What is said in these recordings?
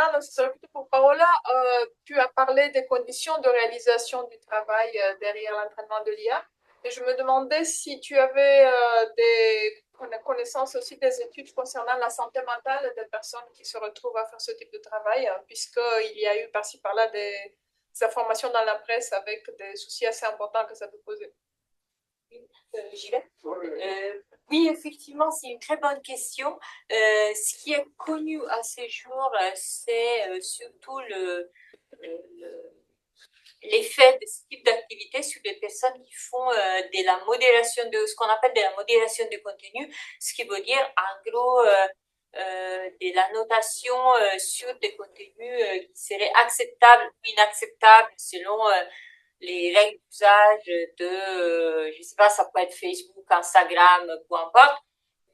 Fernando, ce serait plutôt pour Paola. Tu as parlé des conditions de réalisation du travail derrière l'entraînement de l'IA. Et je me demandais si tu avais des connaissances aussi des études concernant la santé mentale des personnes qui se retrouvent à faire ce type de travail, puisqu'il y a eu par-ci par-là des informations dans la presse avec des soucis assez importants que ça peut poser. J'y vais. Oui, effectivement, c'est une très bonne question. Ce qui est connu à ces jours, c'est surtout l'effet de ce type d'activité sur les personnes qui font de la modération de ce qu'on appelle de la modération de contenu, ce qui veut dire en gros de la notation sur des contenus qui seraient acceptables ou inacceptables selon les règles d'usage de, je sais pas, ça peut être Facebook, Instagram, peu importe,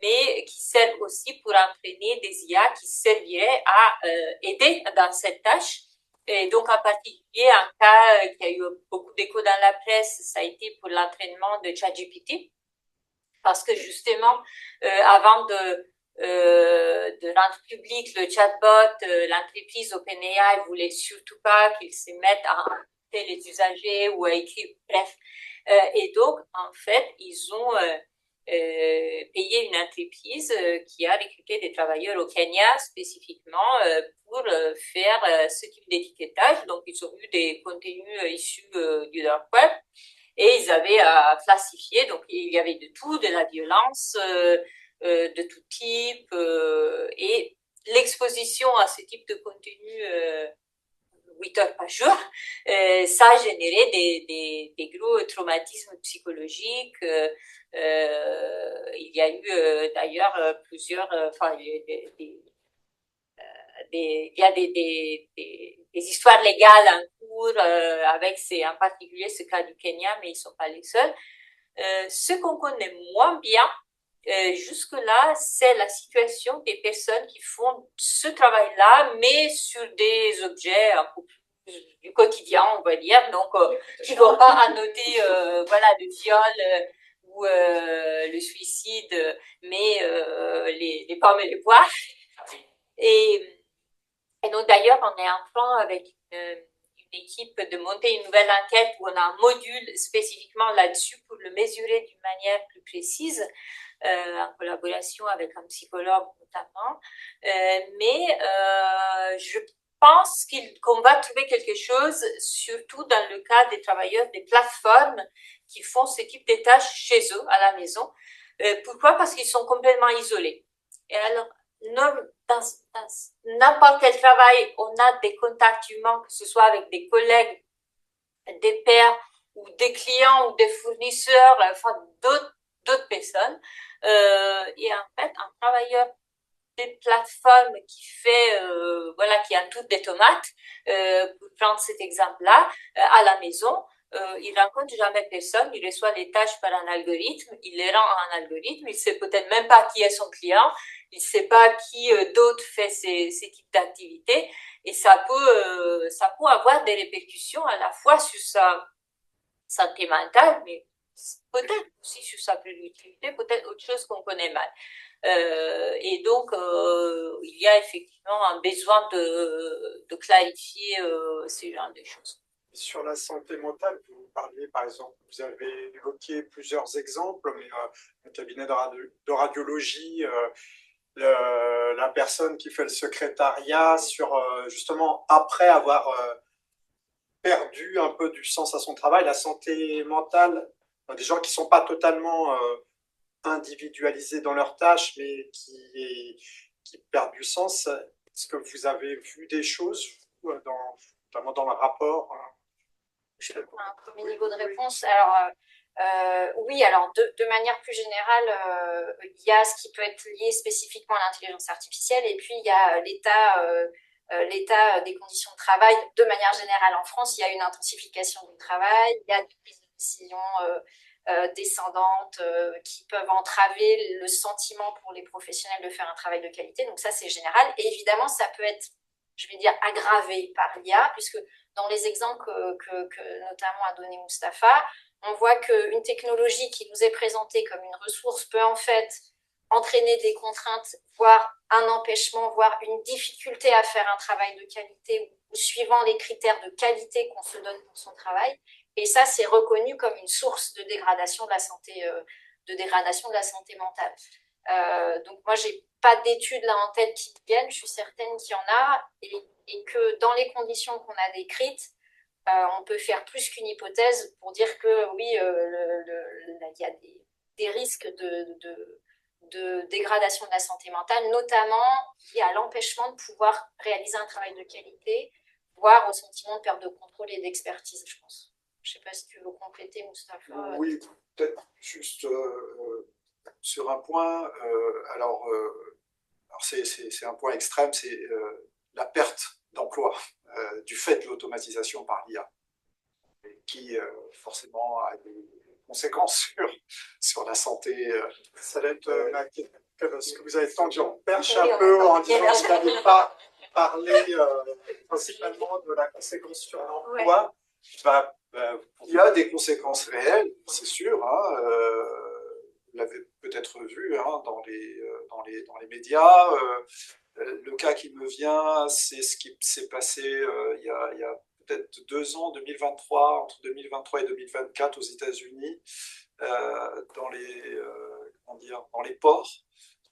mais qui servent aussi pour entraîner des IA qui serviraient à aider dans cette tâche. Et donc, en particulier, un cas qui a eu beaucoup d'écho dans la presse, ça a été pour l'entraînement de ChatGPT, parce que justement, avant de rendre public le chatbot, l'entreprise OpenAI voulait surtout pas qu'il se mette à les usagers ou à écrire, bref. Et donc, en fait, ils ont payé une entreprise qui a recruté des travailleurs au Kenya spécifiquement pour faire ce type d'étiquetage. Donc, ils ont eu des contenus issus du dark web et ils avaient à classifier. Donc, il y avait de tout, de la violence de tout type et l'exposition à ce type de contenu 8 heures par jour, ça a généré des gros traumatismes psychologiques. Il y a eu d'ailleurs plusieurs, enfin, il y a des histoires légales en cours avec en particulier ce cas du Kenya, mais ils sont pas les seuls. Ce qu'on connaît moins bien, jusque-là, c'est la situation des personnes qui font ce travail-là, mais sur des objets un peu plus du quotidien, on va dire, donc qui vont pas annoter voilà, le viol ou le suicide, mais les pommes et les poires. Et donc d'ailleurs, on est en train avec une équipe de monter une nouvelle enquête où on a un module spécifiquement là-dessus pour le mesurer d'une manière plus précise. En collaboration avec un psychologue notamment. Mais je pense qu'on va trouver quelque chose, surtout dans le cas des travailleurs des plateformes qui font ce type de tâches chez eux, à la maison. Pourquoi? Parce qu'ils sont complètement isolés. Et alors, dans n'importe quel travail, on a des contacts humains, que ce soit avec des collègues, des pairs, ou des clients, ou des fournisseurs, enfin d'autres personnes. Et en fait, un travailleur des plateformes qui fait, voilà, qui a toutes des tomates, pour prendre cet exemple-là, à la maison, il rencontre jamais personne, il reçoit les tâches par un algorithme, il les rend à un algorithme, il sait peut-être même pas qui est son client, il sait pas qui d'autre fait ces types d'activités, et ça peut avoir des répercussions à la fois sur sa santé mentale, mais peut-être aussi sur sa productivité, peut-être autre chose qu'on connaît mal. Et donc, il y a effectivement un besoin de clarifier ces genres de choses. Sur la santé mentale, vous parliez par exemple, vous avez évoqué plusieurs exemples, mais le cabinet de radiologie, la personne qui fait le secrétariat, sur justement après avoir perdu un peu du sens à son travail, la santé mentale, des gens qui ne sont pas totalement individualisés dans leurs tâches, mais qui perdent du sens. Est-ce que vous avez vu des choses, notamment dans le rapport Un premier niveau de réponse. Alors, oui, alors de manière plus générale, il y a ce qui peut être lié spécifiquement à l'intelligence artificielle, et puis il y a l'état des conditions de travail. De manière générale, en France, il y a une intensification du travail, il y a des prises de décision descendantes qui peuvent entraver le sentiment pour les professionnels de faire un travail de qualité. Donc ça, c'est général. Et évidemment, ça peut être, je vais dire, aggravé par l'IA, puisque dans les exemples que notamment a donné Mustapha, on voit qu'une technologie qui nous est présentée comme une ressource peut en fait entraîner des contraintes, voire un empêchement, voire une difficulté à faire un travail de qualité ou suivant les critères de qualité qu'on se donne pour son travail. Et ça, c'est reconnu comme une source de dégradation de la santé, mentale. Donc moi, j'ai pas d'études là en tête qui viennent, je suis certaine qu'il y en a, et que dans les conditions qu'on a décrites, on peut faire plus qu'une hypothèse pour dire que oui, il y a des risques de dégradation de la santé mentale, notamment liés à l'empêchement de pouvoir réaliser un travail de qualité, voire au sentiment de perte de contrôle et d'expertise, je pense. Je ne sais pas si tu veux compléter, Moustapha. Oui, peut-être juste sur un point. Alors c'est un point extrême, c'est la perte d'emploi du fait de l'automatisation par l'IA, qui forcément a des conséquences sur la santé. Ça va être parce que vous avez tendu en perche un peu en disant que vous n'avez pas parlé principalement de la conséquence sur l'emploi. Il y a des conséquences réelles, c'est sûr. Hein, vous l'avez peut-être vu hein, dans les médias. Le cas qui me vient, c'est ce qui s'est passé il y a peut-être 2 ans, 2023, entre 2023 et 2024 aux États-Unis, dans les ports,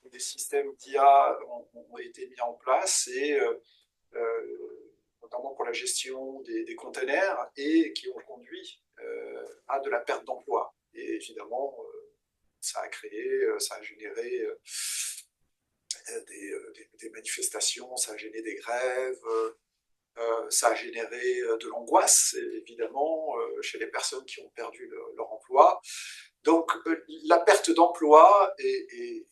où des systèmes d'IA ont été mis en place et notamment pour la gestion des containers et qui ont conduit à de la perte d'emploi. Et évidemment, ça a généré des manifestations, ça a généré des grèves, ça a généré de l'angoisse, évidemment, chez les personnes qui ont perdu leur emploi. Donc, la perte d'emploi est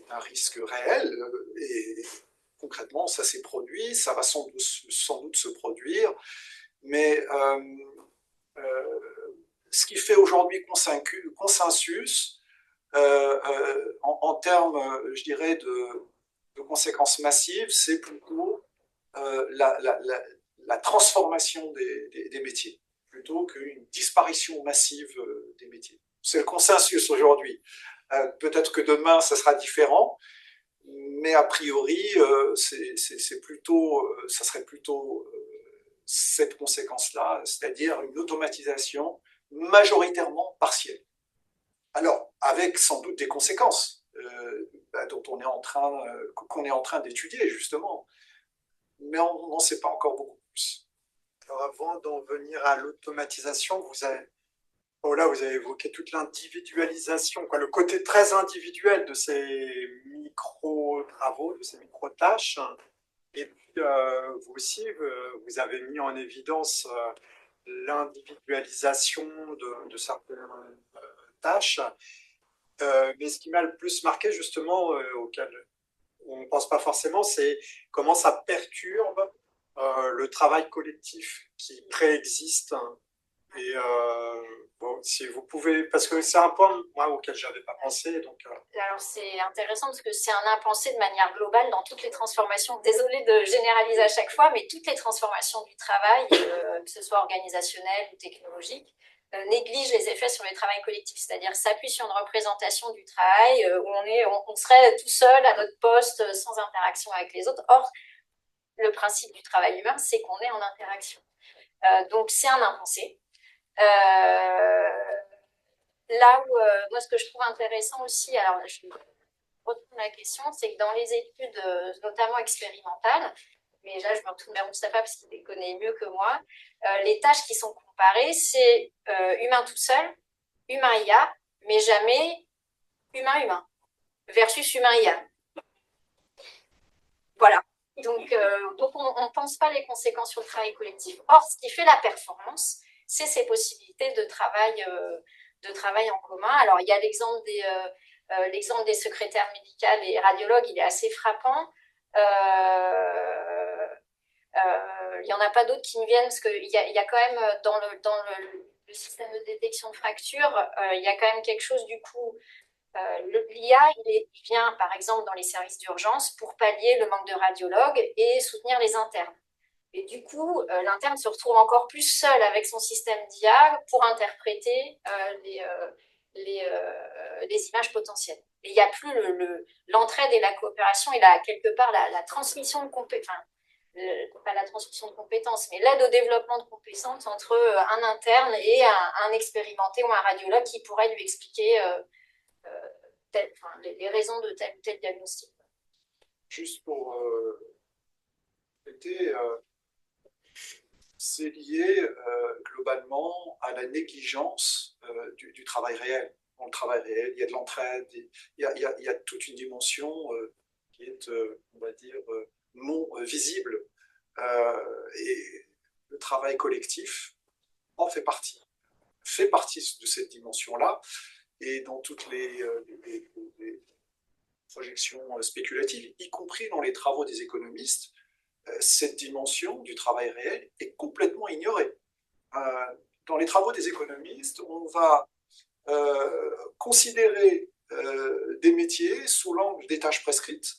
un risque réel et concrètement, ça s'est produit, ça va sans doute se produire, mais ce qui fait aujourd'hui consensus en termes, je dirais, de conséquences massives, c'est plutôt la transformation des métiers, plutôt qu'une disparition massive des métiers. C'est le consensus aujourd'hui. Peut-être que demain, ça sera différent, mais a priori, ça serait plutôt cette conséquence-là, c'est-à-dire une automatisation majoritairement partielle. Alors, avec sans doute des conséquences dont qu'on est en train d'étudier, justement, mais on n'en sait pas encore beaucoup plus. Alors, avant d'en venir à l'automatisation, vous avez évoqué toute l'individualisation, le côté très individuel de ces micro-travaux, de ces micro-tâches. Et puis, vous aussi, vous avez mis en évidence l'individualisation de certaines tâches. Mais ce qui m'a le plus marqué, justement, auquel on ne pense pas forcément, c'est comment ça perturbe le travail collectif qui préexiste. Et bon, si vous pouvez, parce que c'est un point moi, auquel je n'avais pas pensé. Donc, Alors c'est intéressant parce que c'est un impensé de manière globale dans toutes les transformations. Désolée de généraliser à chaque fois, mais toutes les transformations du travail, que ce soit organisationnel ou technologique, négligent les effets sur le travail collectif, c'est-à-dire s'appuient sur une représentation du travail où on serait tout seul à notre poste sans interaction avec les autres. Or, le principe du travail humain, c'est qu'on est en interaction. Donc c'est un impensé. Là où, moi, ce que je trouve intéressant aussi, alors je vais retourner la question, c'est que dans les études, notamment expérimentales, mais là je me retourne vers Moustapha parce qu'il les connaît mieux que moi, les tâches qui sont comparées, c'est humain tout seul, humain IA, mais jamais humain-humain, versus humain-IA. Voilà. Donc on ne pense pas les conséquences sur le travail collectif. Or, ce qui fait la performance, c'est ces possibilités de travail en commun. Alors, il y a l'exemple des secrétaires médicales et radiologues, il est assez frappant. Il n'y en a pas d'autres qui me viennent, parce qu'il y a quand même, dans le système de détection de fractures, il y a quand même quelque chose, du coup, l'IA, il vient, par exemple, dans les services d'urgence pour pallier le manque de radiologues et soutenir les internes. Et du coup, l'interne se retrouve encore plus seul avec son système d'IA pour interpréter les images potentielles. Et il n'y a plus l'entraide et la coopération, et quelque part la transmission de compétences, pas la transmission de compétences, mais l'aide au développement de compétences entre un interne et un expérimenté ou un radiologue qui pourrait lui expliquer les raisons de tel ou tel diagnostic. Juste pour compléter, c'est lié globalement à la négligence du travail réel. Dans le travail réel, il y a de l'entraide, il y a toute une dimension qui est, on va dire, non visible. Et le travail collectif en fait partie de cette dimension-là. Et dans toutes les projections spéculatives, y compris dans les travaux des économistes, cette dimension du travail réel est complètement ignorée. Dans les travaux des économistes, on va considérer des métiers sous l'angle des tâches prescrites.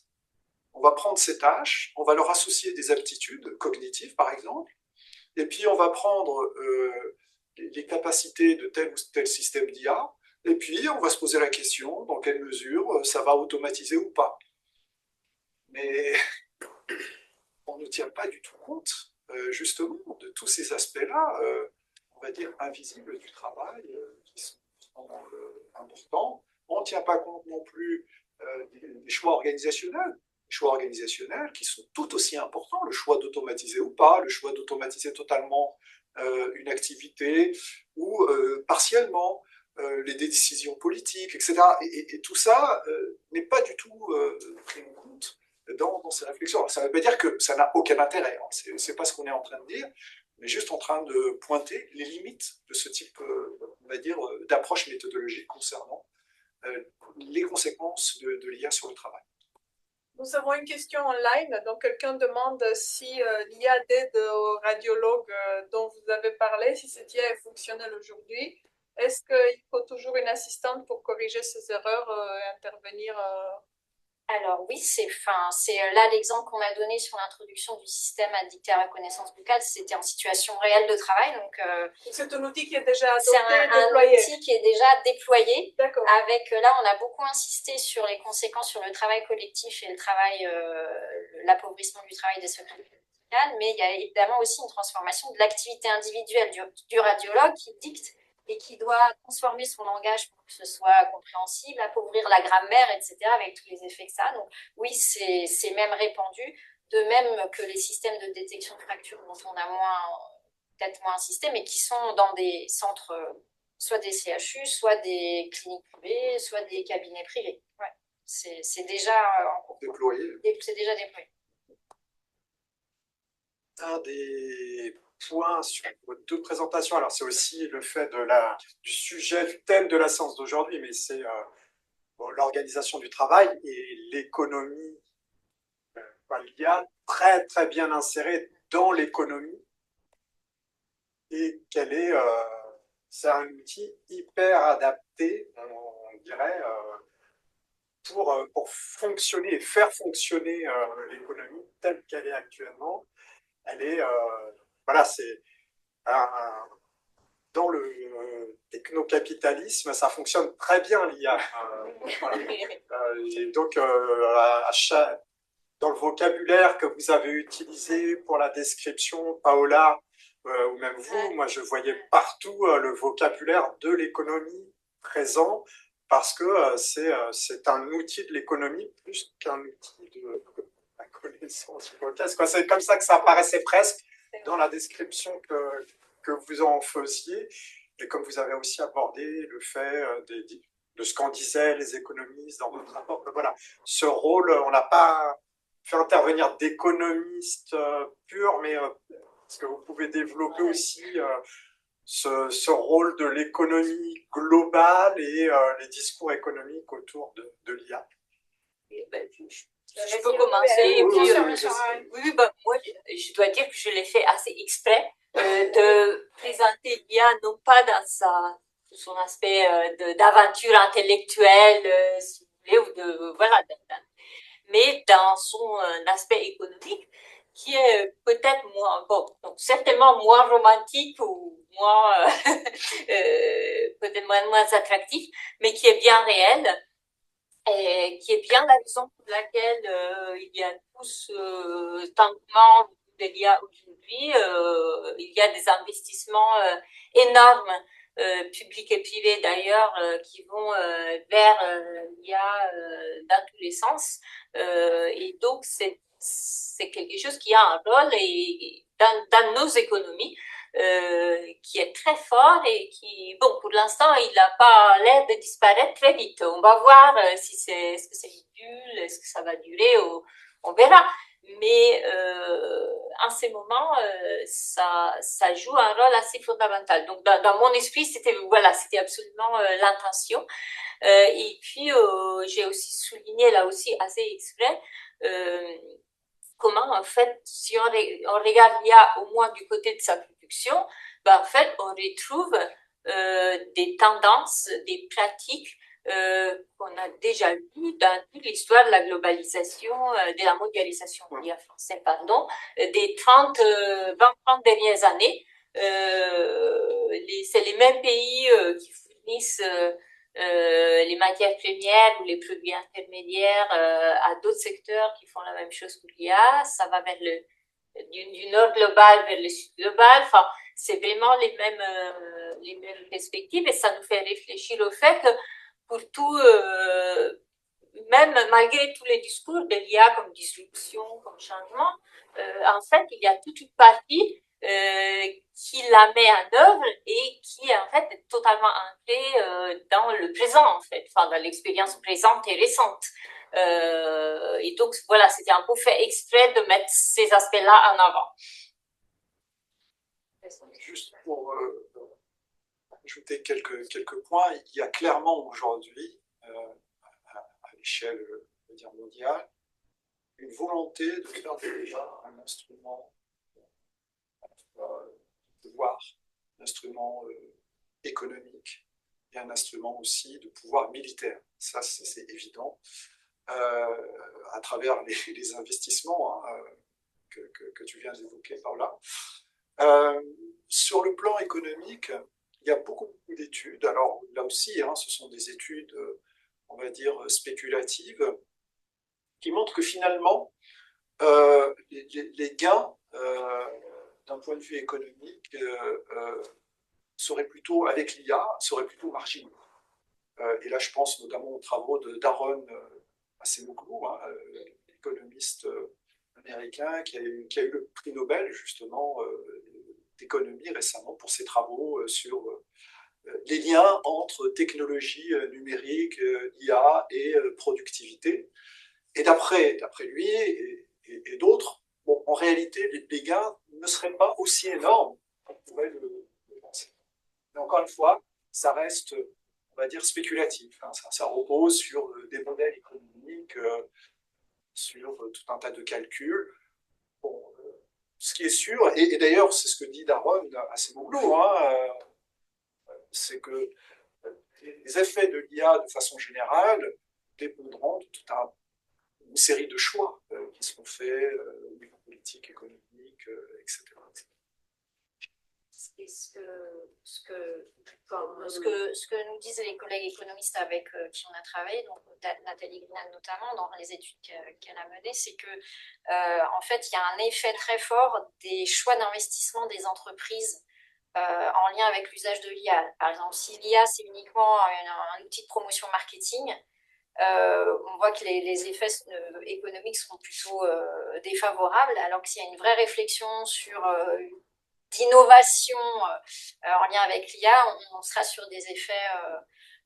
On va prendre ces tâches, on va leur associer des aptitudes cognitives, par exemple, et puis on va prendre les capacités de tel ou tel système d'IA, et puis on va se poser la question dans quelle mesure ça va automatiser ou pas. Mais on ne tient pas du tout compte, justement, de tous ces aspects-là, on va dire, invisibles du travail, qui sont importants. On ne tient pas compte non plus des choix organisationnels. Les choix organisationnels qui sont tout aussi importants, le choix d'automatiser ou pas, le choix d'automatiser totalement une activité ou partiellement, les décisions politiques, etc. Et tout ça n'est pas du tout pris en compte dans ces réflexions. Alors, ça ne veut pas dire que ça n'a aucun intérêt, hein. C'est pas ce qu'on est en train de dire, mais juste en train de pointer les limites de ce type, on va dire, d'approche méthodologique concernant les conséquences de l'IA sur le travail. Nous avons une question online. Donc, quelqu'un demande si l'IA d'aide aux radiologues dont vous avez parlé, si cette IA est fonctionnelle aujourd'hui, est-ce qu'il faut toujours une assistante pour corriger ces erreurs et intervenir Alors oui, c'est là l'exemple qu'on a donné sur l'introduction du système à dicter à reconnaissance vocale, c'était en situation réelle de travail. Donc c'est un outil qui est déjà adopté, c'est un outil qui est déjà déployé. D'accord. Avec là, on a beaucoup insisté sur les conséquences sur le travail collectif et le travail, l'appauvrissement du travail des secrétaires médicales, mais il y a évidemment aussi une transformation de l'activité individuelle du radiologue qui dicte et qui doit transformer son langage pour que ce soit compréhensible, appauvrir la grammaire, etc., avec tous les effets que ça a. Donc oui, c'est même répandu, de même que les systèmes de détection de fractures dont on a peut-être moins insisté, mais qui sont dans des centres, soit des CHU, soit des cliniques privées, soit des cabinets privés. Ouais. C'est déjà déployé. C'est déjà déployé. Un des points sur vos deux présentations, alors c'est aussi le fait du sujet, du thème de la séance d'aujourd'hui, mais c'est l'organisation du travail et l'économie, l'IA très très bien insérée dans l'économie et qu'elle est, c'est un outil hyper adapté, on dirait, pour fonctionner et faire fonctionner l'économie telle qu'elle est actuellement. Elle est, voilà, c'est dans le technocapitalisme, ça fonctionne très bien l'IA. Et donc, dans le vocabulaire que vous avez utilisé pour la description, Paola, ou même vous, moi je voyais partout le vocabulaire de l'économie présent, parce que c'est un outil de l'économie plus qu'un outil de la connaissance. C'est comme ça que ça apparaissait presque dans la description que vous en faisiez, et comme vous avez aussi abordé le fait de ce qu'en disaient les économistes dans votre rapport. Voilà, ce rôle, on n'a pas fait intervenir d'économistes purs, mais est-ce que vous pouvez développer aussi ce rôle de l'économie globale et les discours économiques autour de l'IA? Je peux commencer. Oui, moi, je dois dire que je l'ai fait assez exprès de présenter l'IA non pas dans son aspect d'aventure intellectuelle, si vous voulez, mais dans son aspect économique, qui est peut-être moins bon. Donc, certainement moins romantique ou moins, peut-être moins attractif, mais qui est bien réel. Et qui est bien la raison pour laquelle il y a tout ce engouement de l'IA aujourd'hui. Il y a des investissements énormes, publics et privés d'ailleurs, qui vont vers l'IA dans tous les sens. Et donc, c'est quelque chose qui a un rôle dans nos économies. Qui est très fort et qui, bon, pour l'instant, il n'a pas l'air de disparaître très vite. On va voir si est-ce que c'est ridicule, est-ce que ça va durer, on verra. Mais en ce moment, ça joue un rôle assez fondamental. Donc, dans mon esprit, c'était absolument l'intention. Et puis, j'ai aussi souligné là aussi assez exprès. Comment, en fait, si on regarde l'IA au moins du côté de sa production, ben, en fait, on retrouve des tendances, des pratiques qu'on a déjà vues dans toute l'histoire de la globalisation, de la mondialisation, l'IA français, pardon, des 20-30 dernières années. C'est les mêmes pays qui fournissent les matières premières ou les produits intermédiaires à d'autres secteurs qui font la même chose que l'IA. Ça va vers du nord global vers le sud global. Enfin, c'est vraiment les mêmes perspectives et ça nous fait réfléchir au fait que pour tout, même malgré tous les discours de l'IA comme disruption, comme changement, en fait, il y a toute une partie qui la met en œuvre et qui en fait est totalement ancrée dans le présent en fait, enfin dans l'expérience présente et récente. Et donc voilà, c'était un peu fait exprès de mettre ces aspects-là en avant. Juste pour ajouter quelques points, il y a clairement aujourd'hui, à l'échelle mondiale, une volonté de faire de l'IA un instrument pouvoir, un instrument économique et un instrument aussi de pouvoir militaire. Ça, c'est évident, à travers les investissements que tu viens d'évoquer par là. Sur le plan économique, il y a beaucoup d'études. Alors là aussi, ce sont des études, on va dire, spéculatives, qui montrent que finalement, les gains d'un point de vue économique seraient plutôt, avec l'IA, seraient plutôt marginaux. Et là, je pense notamment aux travaux d'Aaron Acemoglu, l'économiste américain qui a eu le prix Nobel, justement, d'économie récemment pour ses travaux sur les liens entre technologie numérique, IA et productivité. Et d'après lui et d'autres, bon, en réalité, les gains ne seraient pas aussi énormes qu'on pourrait le penser. Mais encore une fois, ça reste, on va dire, spéculatif. Ça repose sur des modèles économiques, sur tout un tas de calculs. Bon, ce qui est sûr, et d'ailleurs, c'est ce que dit Daron Acemoglu, c'est que les effets de l'IA, de façon générale, dépendront de toute une série de choix qui seront faits au niveau politique, économique, etc. Ce que nous disent les collègues économistes avec qui on a travaillé, donc Nathalie Grinal notamment, dans les études qu'elle a menées, c'est que en fait, il y a un effet très fort des choix d'investissement des entreprises en lien avec l'usage de l'IA. Par exemple, si l'IA, c'est uniquement un outil de promotion marketing, on voit que les effets économiques seront plutôt défavorables, alors que s'il y a une vraie réflexion sur d'innovation en lien avec l'IA, on sera sur des effets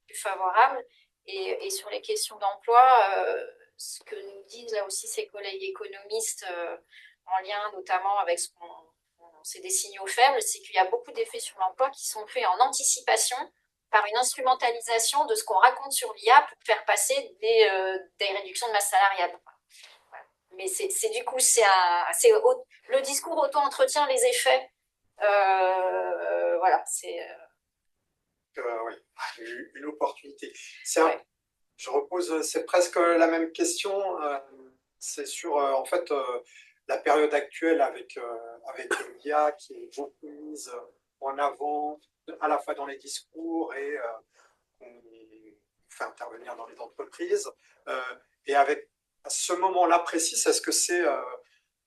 plus favorables. Et sur les questions d'emploi, ce que nous disent là aussi ces collègues économistes en lien notamment avec c'est des signaux faibles, c'est qu'il y a beaucoup d'effets sur l'emploi qui sont faits en anticipation par une instrumentalisation de ce qu'on raconte sur l'IA pour faire passer des réductions de masse salariale. Voilà. Mais du coup, le discours auto-entretient les effets. Voilà, c'est... Oui, une opportunité. Je repose, c'est presque la même question. C'est sur, en fait, la période actuelle avec l'IA qui est beaucoup mise en avant, à la fois dans les discours et qu'on fait intervenir dans les entreprises. Et avec à ce moment-là précis, est-ce que c'est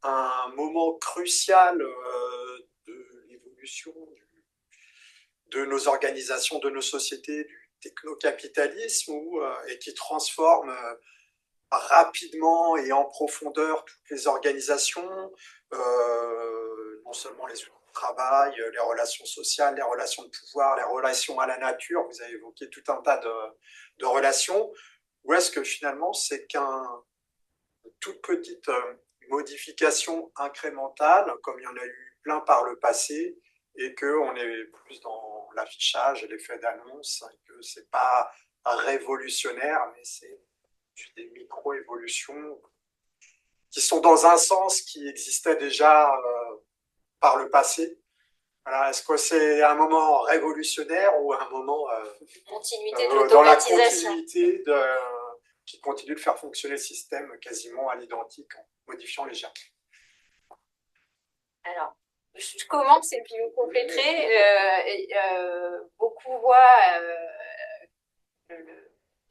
un moment crucial de l'évolution de nos organisations, de nos sociétés, du technocapitalisme, et qui transforme rapidement et en profondeur toutes les organisations, non seulement les outils de travail, les relations sociales, les relations de pouvoir, les relations à la nature, vous avez évoqué tout un tas de relations, ou est-ce que finalement c'est toute petite modification incrémentale, comme il y en a eu plein par le passé, et qu'on est plus dans l'affichage et l'effet d'annonce, et que c'est pas révolutionnaire, mais c'est des micro-évolutions qui sont dans un sens qui existait déjà par le passé. Voilà, est-ce que c'est un moment révolutionnaire ou un moment continuité de dans la l'automatisation continuité qui continue de faire fonctionner le système quasiment à l'identique en modifiant légèrement? Alors, je commence et puis vous compléterez. Beaucoup voient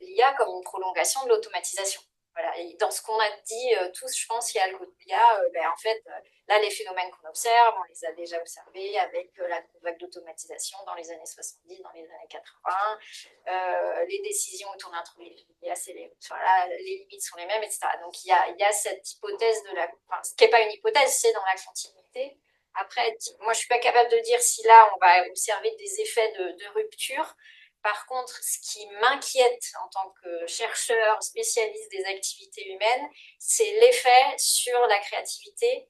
l'IA comme une prolongation de l'automatisation. Voilà. Et dans ce qu'on a dit tous, je pense qu'il y a le côté l'IA. En fait, là, les phénomènes qu'on observe, on les a déjà observés avec la vague d'automatisation dans les années 70, dans les années 80. Les décisions autour d'un trouble l'IA, les limites sont les mêmes, etc. Donc, il y a cette hypothèse ce qui n'est pas une hypothèse, c'est dans la continuité. Après, moi, je ne suis pas capable de dire si là, on va observer des effets de rupture. Par contre, ce qui m'inquiète en tant que chercheur spécialiste des activités humaines, c'est l'effet sur la créativité,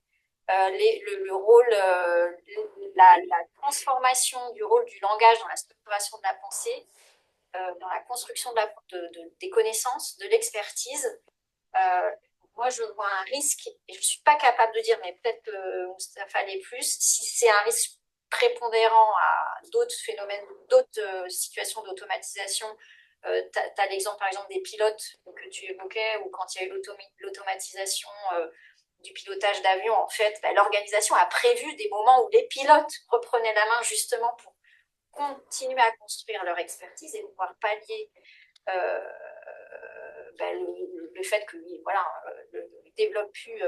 le rôle, la transformation du rôle du langage dans la structuration de la pensée, dans la construction des connaissances, de l'expertise. Moi, je vois un risque, et je ne suis pas capable de dire, mais peut-être que ça fallait plus, si c'est un risque prépondérant à d'autres phénomènes, d'autres situations d'automatisation. Tu as l'exemple, par exemple, des pilotes que tu évoquais, ou quand il y a eu l'automatisation du pilotage d'avion, en fait, l'organisation a prévu des moments où les pilotes reprenaient la main justement pour continuer à construire leur expertise et pouvoir pallier le fait que développe plus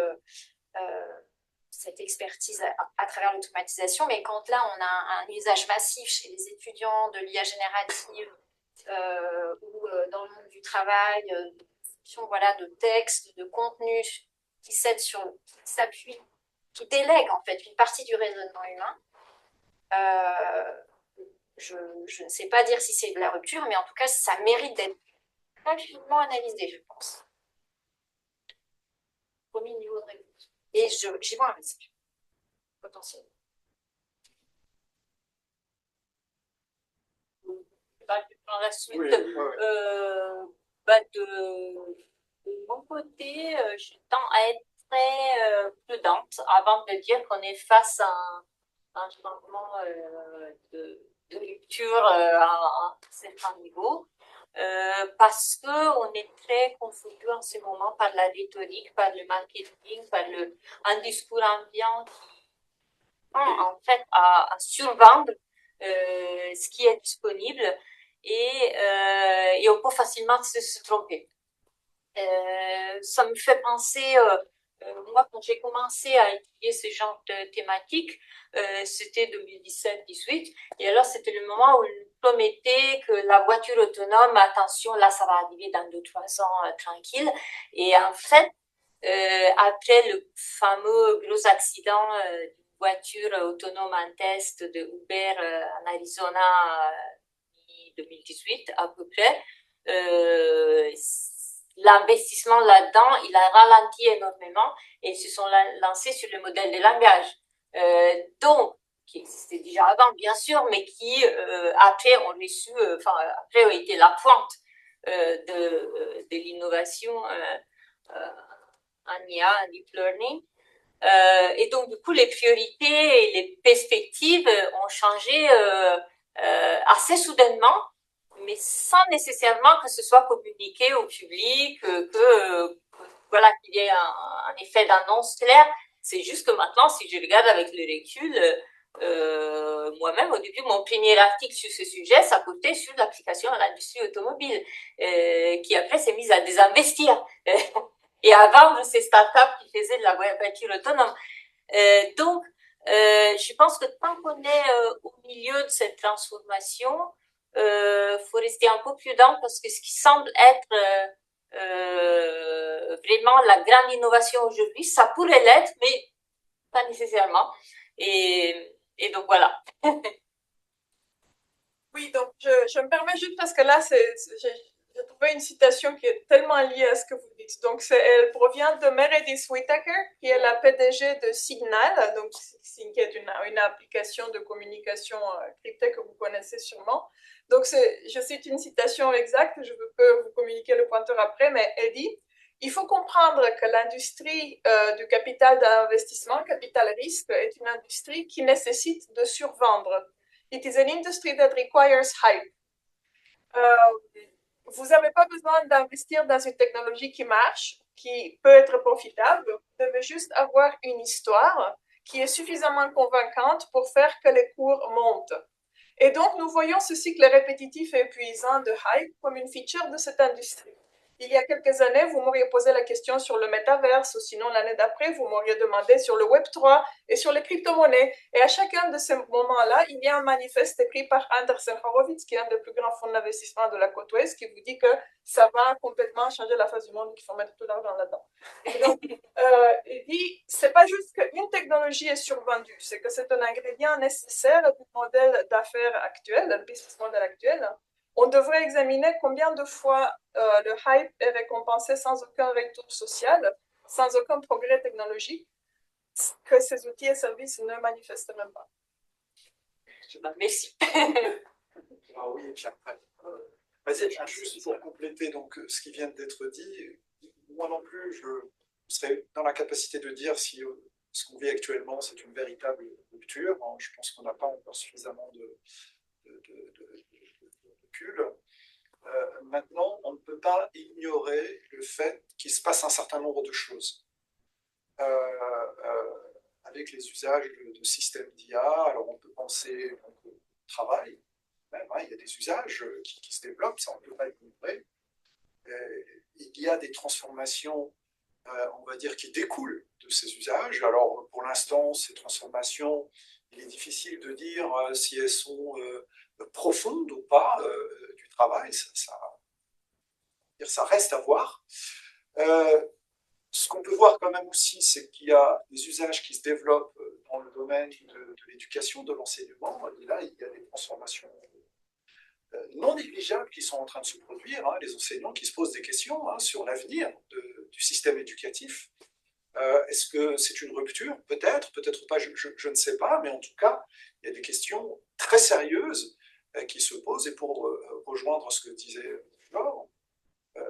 cette expertise à travers l'automatisation, mais quand là on a un usage massif chez les étudiants de l'IA générative ou dans le monde du travail, de textes, de contenus qui s'appuient, qui délèguent en fait une partie du raisonnement humain, je ne sais pas dire si c'est de la rupture, mais en tout cas ça mérite d'être très finement analysé, je pense. Premier niveau de réponse. Et j'y vois un risque potentiel. Dans la suite, oui. de mon côté, je tends à être très prudente avant de dire qu'on est face à un changement de rupture à un certain niveau. Parce qu'on est très confondu en ce moment par la rhétorique, par le marketing, par un discours ambiant qui tend en fait à survendre ce qui est disponible et on peut facilement se tromper. Ça me fait penser, moi quand j'ai commencé à étudier ce genre de thématiques, c'était 2017-18, et alors c'était le moment où on promettait que la voiture autonome, attention, là ça va arriver dans 2-3 ans tranquille, et en fait, après le fameux gros accident d'une voiture autonome en test de Uber en Arizona 2018 à peu près, l'investissement là-dedans, il a ralenti énormément et ils se sont lancés sur le modèle de langage. Donc, qui existait déjà avant, bien sûr, mais qui, après, ont reçu, après, ont été la pointe de l'innovation en IA, en deep learning. Et donc, du coup, les priorités et les perspectives ont changé assez soudainement, mais sans nécessairement que ce soit communiqué au public, qu'il y ait un effet d'annonce clair. C'est juste que maintenant, si je regarde avec le recul, moi-même, au début, mon premier article sur ce sujet, ça portait sur l'application à l'industrie automobile, qui après s'est mise à désinvestir et à vendre ces startups qui faisaient de la voiture autonome. Donc, je pense que tant qu'on est au milieu de cette transformation, faut rester un peu prudent parce que ce qui semble être vraiment la grande innovation aujourd'hui, ça pourrait l'être, mais pas nécessairement. Et donc voilà. Oui, donc je me permets juste parce que là, j'ai trouvé une citation qui est tellement liée à ce que vous dites. Donc, elle provient de Meredith Whittaker, qui est la PDG de Signal, donc, qui est une application de communication cryptée que vous connaissez sûrement. Donc, je cite une citation exacte, je peux vous communiquer le pointeur après, mais elle dit « Il faut comprendre que l'industrie du capital d'investissement, capital risque, est une industrie qui nécessite de survendre. It is an industry that requires hype. » Vous n'avez pas besoin d'investir dans une technologie qui marche, qui peut être profitable. Vous devez juste avoir une histoire qui est suffisamment convaincante pour faire que les cours montent. Et donc, nous voyons ce cycle répétitif et épuisant de hype comme une feature de cette industrie. Il y a quelques années, vous m'auriez posé la question sur le métaverse, ou sinon l'année d'après, vous m'auriez demandé sur le Web3 et sur les crypto-monnaies. Et à chacun de ces moments-là, il y a un manifeste écrit par Andreessen Horowitz, qui est un des plus grands fonds d'investissement de la côte ouest, qui vous dit que ça va complètement changer la face du monde, qu'il faut mettre tout l'argent là-dedans. Et donc, il dit, c'est pas juste qu'une technologie est survendue, c'est que c'est un ingrédient nécessaire du modèle d'affaires actuel, le business model actuel. On devrait examiner combien de fois le hype est récompensé sans aucun retour social, sans aucun progrès technologique, que ces outils et services ne manifestent même pas. Merci. Ah oui, et puis après, juste pour compléter donc, ce qui vient d'être dit, moi non plus, je serais dans la capacité de dire si ce qu'on vit actuellement, c'est une véritable rupture. Je pense qu'on n'a pas encore suffisamment de recul. Maintenant, on ne peut pas ignorer le fait qu'il se passe un certain nombre de choses. Avec les usages de systèmes d'IA, alors on peut penser donc, au travail, même, hein, il y a des usages qui se développent, ça on ne peut pas ignorer. Il y a des transformations, on va dire, qui découlent de ces usages. Alors pour l'instant, ces transformations, il est difficile de dire si elles sont profondes ou pas du travail, ça reste à voir. Ce qu'on peut voir quand même aussi, c'est qu'il y a des usages qui se développent dans le domaine de l'éducation, de l'enseignement, et là il y a des transformations non négligeables qui sont en train de se produire, hein, les enseignants qui se posent des questions hein, sur l'avenir du système éducatif. Est-ce que c'est une rupture? Peut-être, peut-être pas, je ne sais pas, mais en tout cas, il y a des questions très sérieuses qui se posent, et pour rejoindre ce que disait Laure,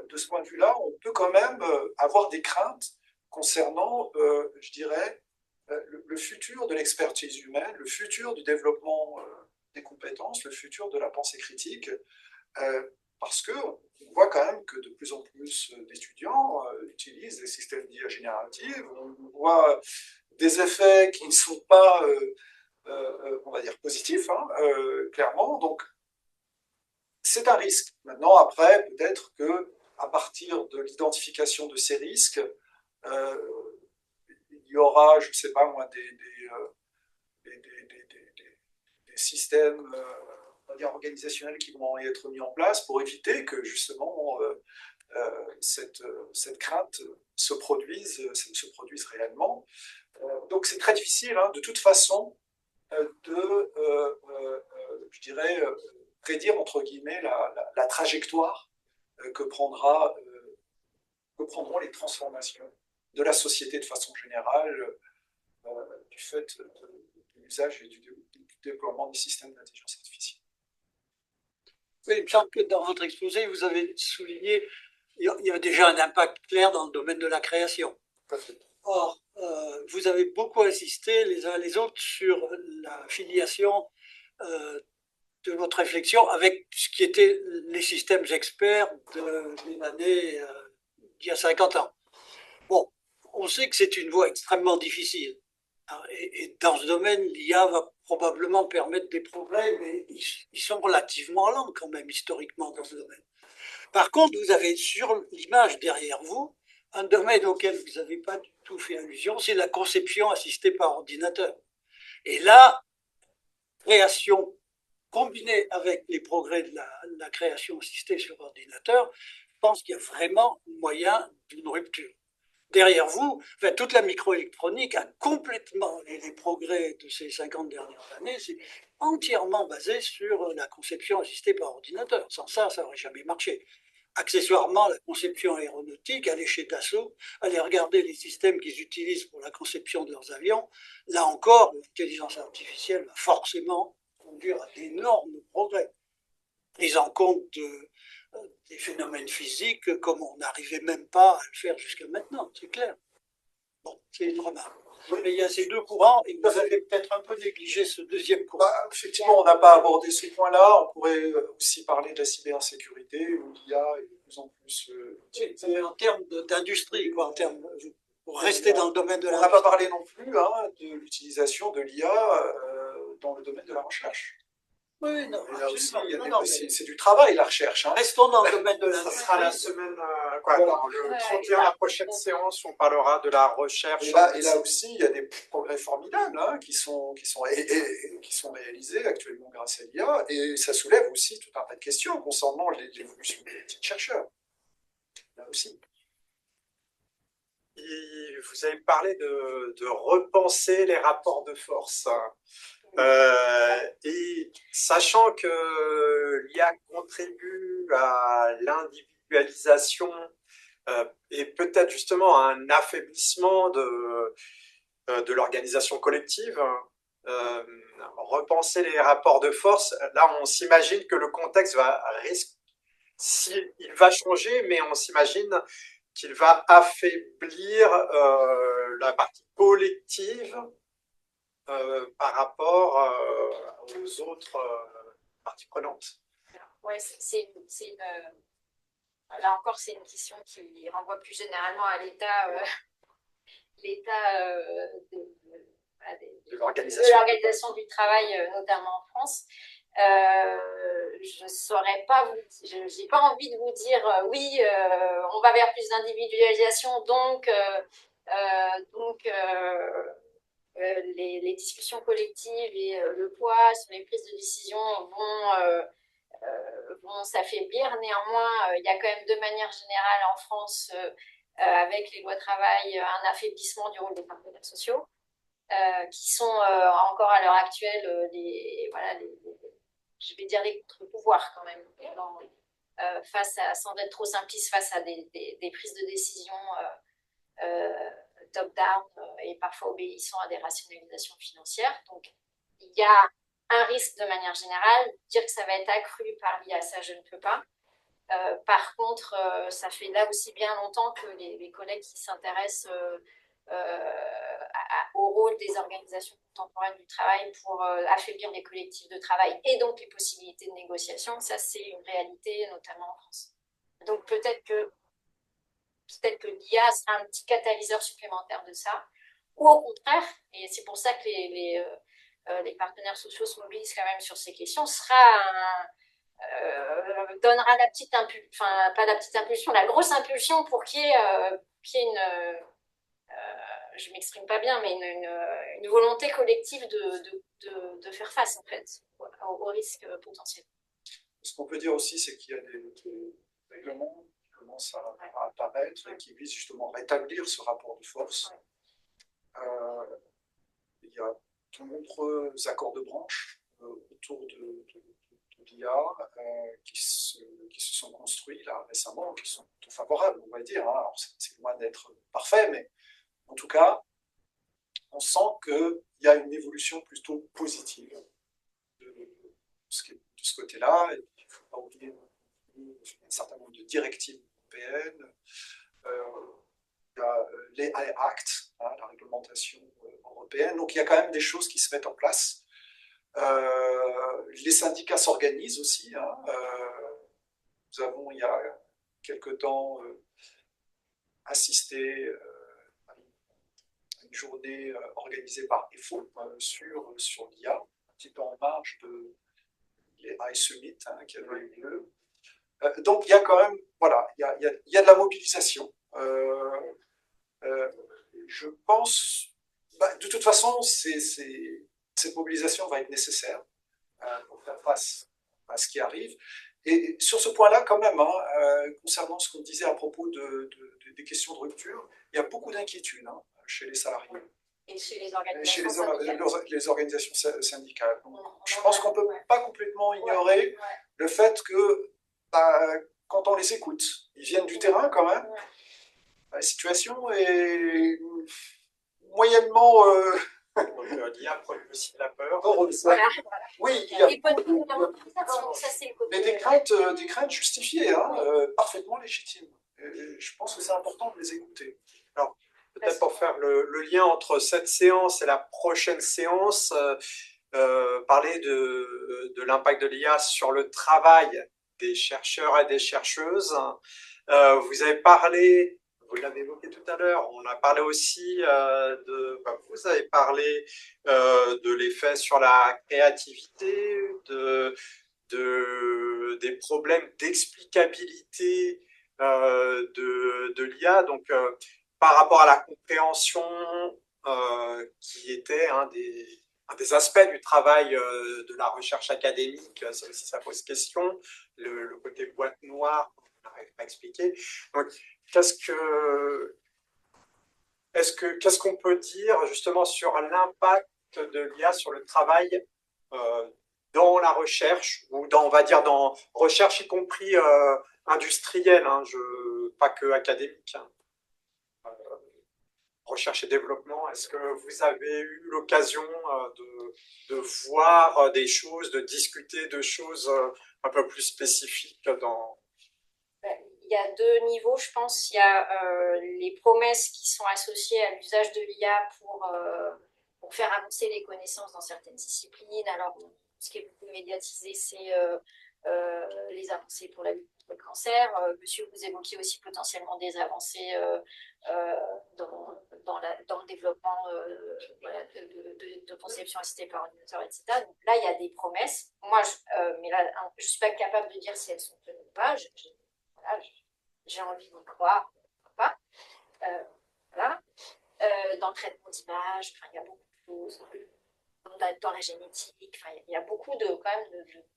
de ce point de vue-là, on peut quand même avoir des craintes concernant, je dirais, le futur de l'expertise humaine, le futur du développement des compétences, le futur de la pensée critique, parce qu'on voit quand même que de plus en plus d'étudiants utilisent des systèmes d'IA générative, on voit des effets qui ne sont pas, on va dire, positifs, hein, clairement, donc c'est un risque. Maintenant, après, peut-être qu'à partir de l'identification de ces risques, il y aura, je ne sais pas moi, des systèmes on va dire, organisationnels qui vont être mis en place pour éviter que justement cette crainte se produise réellement. Donc c'est très difficile, hein, de toute façon, je dirais, prédire, entre guillemets, la trajectoire que prendront les transformations de la société de façon générale du fait de l'usage et du déploiement des systèmes d'intelligence artificielle. Oui, il me semble que dans votre exposé, vous avez souligné qu'il y a déjà un impact clair dans le domaine de la création. Or, vous avez beaucoup insisté les uns les autres sur la filiation de votre réflexion avec ce qui étaient les systèmes experts des années d'il y a 50 ans. Bon, on sait que c'est une voie extrêmement difficile. Et dans ce domaine, l'IA va probablement permettre des progrès, mais ils sont relativement lents quand même, historiquement, dans ce domaine. Par contre, vous avez sur l'image derrière vous un domaine auquel vous n'avez pas du tout fait allusion, c'est la conception assistée par ordinateur. Et là, création combinée avec les progrès de la création assistée sur ordinateur, je pense qu'il y a vraiment moyen d'une rupture. Derrière vous, enfin, toute la microélectronique a complètement, les progrès de ces 50 dernières années, c'est entièrement basé sur la conception assistée par ordinateur. Sans ça, ça n'aurait jamais marché. Accessoirement, la conception aéronautique, aller chez Dassault, aller regarder les systèmes qu'ils utilisent pour la conception de leurs avions, là encore, l'intelligence artificielle va forcément conduire à d'énormes progrès. Prise en compte des phénomènes physiques comme on n'arrivait même pas à le faire jusqu'à maintenant, c'est clair. Bon, c'est une remarque. Mais il y a ces deux courants et vous avez peut-être un peu négligé ce deuxième courant. Effectivement, on n'a pas abordé ce point-là. On pourrait aussi parler de la cybersécurité où l'IA est de plus en plus... C'est en termes d'industrie, quoi, en termes, pour rester dans le domaine de l'industrie. On n'a pas parlé non plus de l'utilisation de l'IA dans le domaine de la recherche. Oui, non, là aussi, c'est du travail, la recherche. Restons dans le domaine de l'industrie. Ça sera la semaine, dans le 31, la prochaine séance, on parlera de la recherche. Et là aussi, il y a des progrès formidables qui sont réalisés actuellement grâce à l'IA, et ça soulève aussi tout un tas de questions concernant l'évolution des petits chercheurs. Là aussi. Et vous avez parlé de repenser les rapports de force. Et sachant que l'IA contribue à l'individualisation et peut-être justement à un affaiblissement de l'organisation collective, repenser les rapports de force, là on s'imagine que le contexte il va changer, mais on s'imagine qu'il va affaiblir la partie collective par rapport aux autres parties prenantes. Oui, là encore, c'est une question qui renvoie plus généralement à l'état de l'organisation du travail, notamment en France. Je ne saurais pas j'ai pas envie de vous dire oui, on va vers plus d'individualisation, donc les discussions collectives et le poids sur les prises de décision vont s'affaiblir. Néanmoins, il y a quand même de manière générale en France, avec les lois de travail, un affaiblissement du rôle des partenaires sociaux, qui sont encore à l'heure actuelle je vais dire les contre-pouvoirs quand même, sans être trop simpliste, face à des prises de décision top-down et parfois obéissant à des rationalisations financières. Donc, il y a un risque de manière générale. Dire que ça va être accru par l'IA, ça je ne peux pas. Par contre, ça fait là aussi bien longtemps que les collègues qui s'intéressent au rôle des organisations contemporaines du travail pour affaiblir les collectifs de travail et donc les possibilités de négociation, ça c'est une réalité, notamment en France. Donc peut-être que l'IA sera un petit catalyseur supplémentaire de ça, ou au contraire, et c'est pour ça que les partenaires sociaux se mobilisent quand même sur ces questions, donnera la petite impulsion, enfin pas la petite impulsion, la grosse impulsion pour qu'il y ait une... je m'exprime pas bien, mais une volonté collective de faire face en fait aux risques potentiels. Ce qu'on peut dire aussi, c'est qu'il y a des règlements qui commencent à apparaître et qui visent justement à rétablir ce rapport de force. Il y a de nombreux accords de branche autour de l'IA qui se sont construits là récemment, qui sont plutôt favorables, on va dire. Alors, c'est loin d'être parfait, mais en tout cas, on sent qu'il y a une évolution plutôt positive de ce côté-là. Il ne faut pas oublier un certain nombre de directives européennes. Il y a les AI Act, la réglementation européenne. Donc il y a quand même des choses qui se mettent en place. Les syndicats s'organisent aussi. Nous avons, il y a quelque temps, assisté à une une journée organisée par EFO sur l'IA, un petit peu en marge de les iSummit qui avaient eu lieu. Donc il y a quand même, voilà, il y a de la mobilisation. Je pense, de toute façon, cette mobilisation va être nécessaire pour faire face à ce qui arrive. Et sur ce point-là, quand même, concernant ce qu'on disait à propos des questions de rupture, il y a beaucoup d'inquiétudes chez les salariés. Et chez les organisations syndicales. Les organisations syndicales. Donc, je pense qu'on ne peut pas complètement ignorer le fait que quand on les écoute, ils viennent du terrain quand même. La situation est moyennement... l'IA produit aussi de la peur. Voilà. Oui, il y a mais des craintes justifiées, parfaitement légitimes. Et je pense que c'est important de les écouter. Alors, peut-être pour faire le lien entre cette séance et la prochaine séance, parler de l'impact de l'IA sur le travail des chercheurs et des chercheuses. Vous avez parlé, vous l'avez évoqué tout à l'heure, on a parlé aussi vous avez parlé de l'effet sur la créativité, des problèmes d'explicabilité de l'IA, donc par rapport à la compréhension qui était un des aspects du travail de la recherche académique, ça aussi ça pose question, le côté boîte noire, on n'arrive pas à expliquer. Donc, qu'est-ce qu'on peut dire justement sur l'impact de l'IA sur le travail dans la recherche, ou on va dire dans recherche y compris industrielle, pas que académique. Recherche et développement, est-ce que vous avez eu l'occasion de voir des choses, de discuter de choses un peu plus spécifiques dans... Il y a deux niveaux, je pense. Il y a les promesses qui sont associées à l'usage de l'IA pour faire avancer les connaissances dans certaines disciplines. Alors, ce qui est beaucoup médiatisé, c'est les avancées pour la lutte contre le cancer. Monsieur, vous évoquiez aussi potentiellement des avancées dans le développement de conception assistée par ordinateur, etc. Donc là, il y a des promesses. Moi, mais là, je ne suis pas capable de dire si elles sont tenues ou pas. J'ai envie d'y croire, pas. Voilà. Dans le traitement d'image, il y a beaucoup de choses. Dans la génétique, il y a beaucoup quand même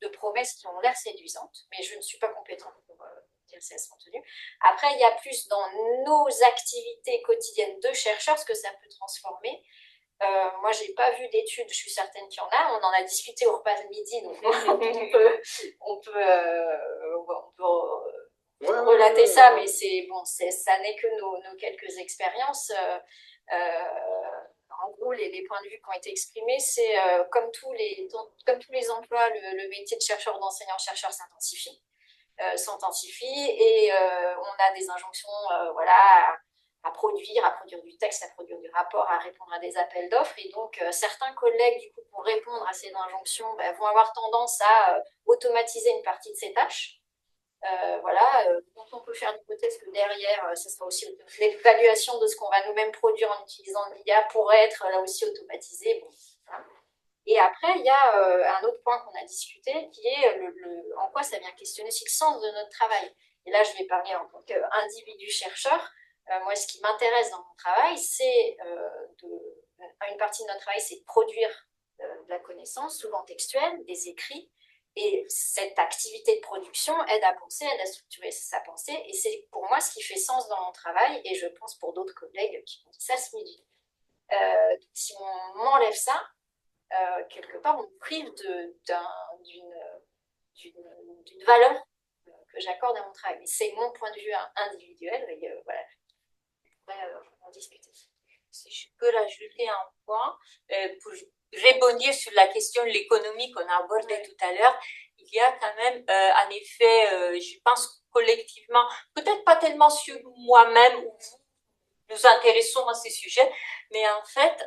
de promesses qui ont l'air séduisantes, mais je ne suis pas compétente pour dire si elles sont tenues. Après, il y a plus dans nos activités quotidiennes de chercheurs ce que ça peut transformer. Moi, je n'ai pas vu d'études, je suis certaine qu'il y en a. On en a discuté au repas de midi, donc on peut relater ça, mais ça n'est que nos quelques expériences. En gros, les points de vue qui ont été exprimés, c'est comme tous les emplois, le métier de chercheur, d'enseignant-chercheur s'intensifie et on a des injonctions à produire du texte, à produire du rapport, à répondre à des appels d'offres. Et donc, certains collègues, du coup, pour répondre à ces injonctions, vont avoir tendance à automatiser une partie de ces tâches. Donc on peut faire l'hypothèse que derrière, ce sera aussi l'évaluation de ce qu'on va nous-mêmes produire en utilisant l'IA pourrait être là aussi automatisé. Bon, voilà. Et après, il y a un autre point qu'on a discuté qui est en quoi ça vient questionner aussi le sens de notre travail. Et là, je vais parler en tant qu'individu chercheur. Moi, ce qui m'intéresse dans mon travail, c'est une partie de notre travail, c'est de produire de la connaissance, souvent textuelle, des écrits. Et cette activité de production aide à penser, aide à structurer sa pensée. Et c'est pour moi ce qui fait sens dans mon travail. Et je pense pour d'autres collègues qui ont dit ça ce midi. Si on m'enlève ça, quelque part, on me prive d'une valeur que j'accorde à mon travail. Mais c'est mon point de vue individuel. Et voilà, on pourrait en discuter. Si je peux rajouter un point, pour rebondir sur la question de l'économie qu'on a abordée tout à l'heure, il y a quand même, en effet, je pense collectivement, peut-être pas tellement sur moi-même ou vous, nous intéressons à ces sujets, mais en fait,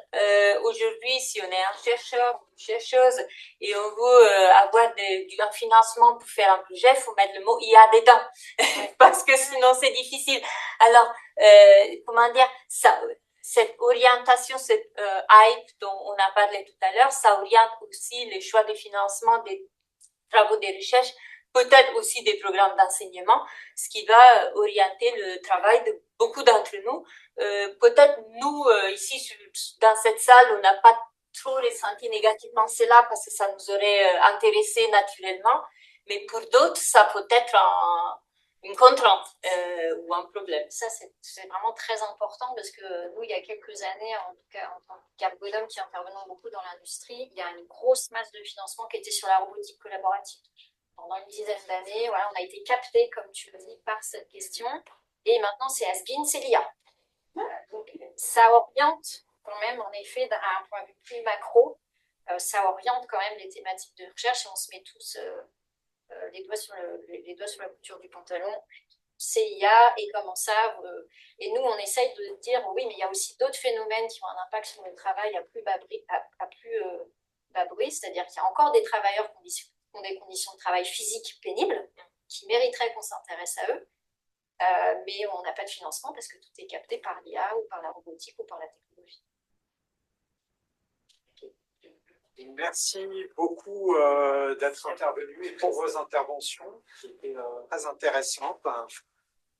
aujourd'hui, si on est un chercheur ou une chercheuse et on veut avoir un financement pour faire un projet, il faut mettre le mot IA dedans, parce que sinon c'est difficile. Alors, comment dire, ça... cette orientation, cette hype dont on a parlé tout à l'heure, ça oriente aussi les choix de financement des travaux de recherche, peut-être aussi des programmes d'enseignement, ce qui va orienter le travail de beaucoup d'entre nous. Peut-être nous, ici, dans cette salle, on n'a pas trop ressenti négativement cela parce que ça nous aurait intéressé naturellement, mais pour d'autres, ça peut être une contrainte ou un problème. Ça, c'est vraiment très important parce que nous, il y a quelques années, en tout cas en tant qu'algorithme qui intervenons beaucoup dans l'industrie, il y a une grosse masse de financement qui était sur la robotique collaborative. Pendant une dizaine d'années, voilà, on a été capté, comme tu le dis, par cette question. Et maintenant, c'est has-been, c'est l'IA. Donc, ça oriente quand même, en effet, à un point de vue plus macro, ça oriente quand même les thématiques de recherche et on se met tous les doigts sur la couture du pantalon. C'est IA et comment ça et nous, on essaye de dire, oui, mais il y a aussi d'autres phénomènes qui ont un impact sur le travail à plus bas bruit, c'est-à-dire qu'il y a encore des travailleurs qui ont des conditions de travail physiques pénibles, qui mériteraient qu'on s'intéresse à eux, mais on n'a pas de financement parce que tout est capté par l'IA ou par la robotique ou par la technologie. Merci beaucoup d'être intervenu et pour vos interventions qui étaient très intéressantes.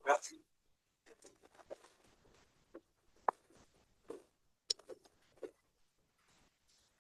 Merci.